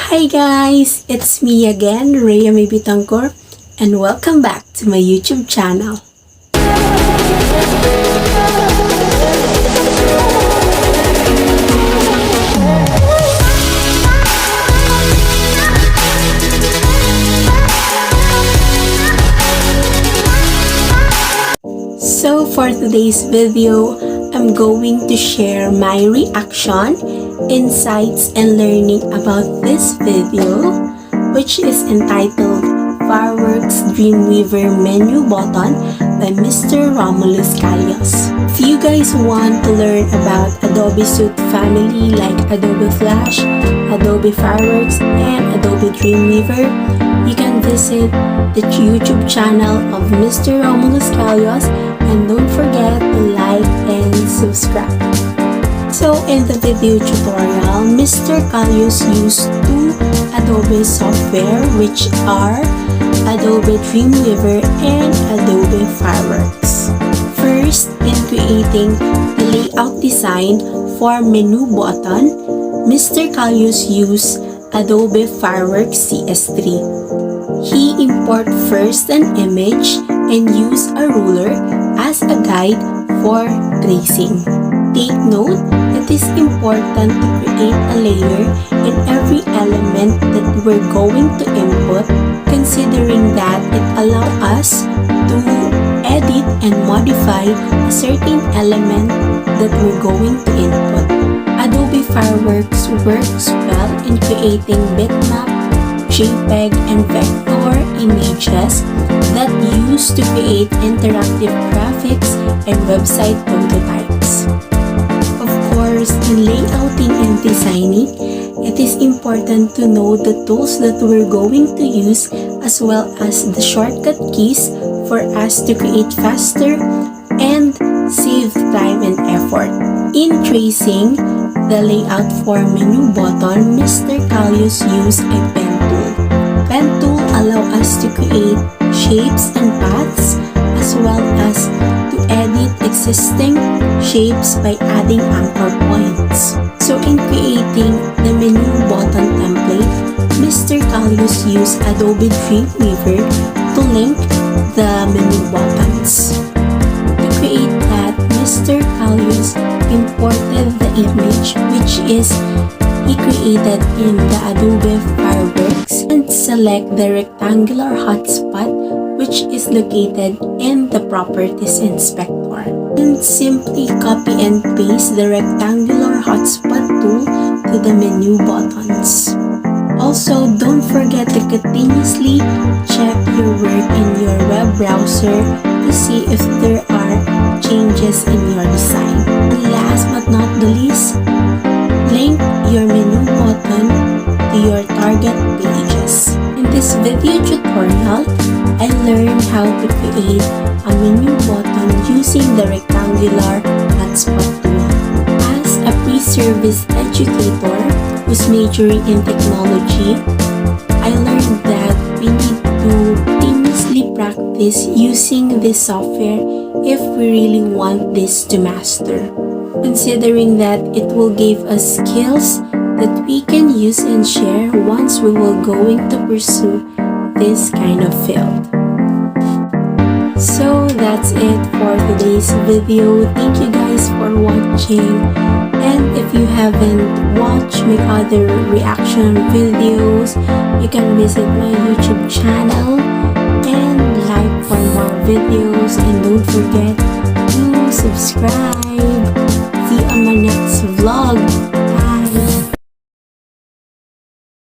Hi guys, it's me again, Rhea Bitangkor, and welcome back to my YouTube channel. So for today's video, I'm going to share my reaction, insights, and learning about this video, which is entitled Fireworks Dreamweaver Menu Button by Mr. Romulus Callos. If you guys want to learn about Adobe Suite family like Adobe Flash, Adobe Fireworks, and Adobe Dreamweaver, you can visit the YouTube channel of Mr. Romulus Callos, and don't forget to like and subscribe. So in the video tutorial, Mr. Callos used two Adobe software, which are Adobe Dreamweaver and Adobe Fireworks. First, in creating the layout design for menu button, Mr. Callos used Adobe Fireworks CS3. He import first an image and use a ruler as a guide for tracing. Take note, it is important to create a layer in every element that we're going to input, considering that it allows us to edit and modify a certain element that we're going to input. Adobe Fireworks works well in creating bitmap, JPEG, and vector images that used to create interactive graphics and website prototypes. Of course, in layouting and designing, it is important to know the tools that we're going to use as well as the shortcut keys for us to create faster and save time and effort. In tracing the layout for menu button, Mr. Callos used a pen tool. Pen tool allow us to create shapes and paths as well as to edit existing shapes by adding anchor points. So in creating the menu button template, Mr. Callos used Adobe Dreamweaver to link the menu buttons. To create that, Mr. Callos imported the image, which is he created in the Adobe Fireworks, and select the rectangular hotspot, which is located in the Properties Inspector. And simply copy and paste the rectangular hotspot tool to the menu buttons. Also, don't forget to continuously check your work in your web browser to see if there are changes in your design. And last but not the least, link your menu button to your target pages. In this video tutorial, I learned how to create a menu button using the rectangular hotspot tool. As a pre-service educator who's majoring in technology, I learned that we need to continuously practice using this software if we really want this to master, considering that it will give us skills that we can use and share once we will going to pursue this kind of field. So that's it for today's video. Thank you guys for watching, and if you haven't watched my other reaction videos, you can visit my YouTube channel and like for more videos, and don't forget to subscribe. See you on my next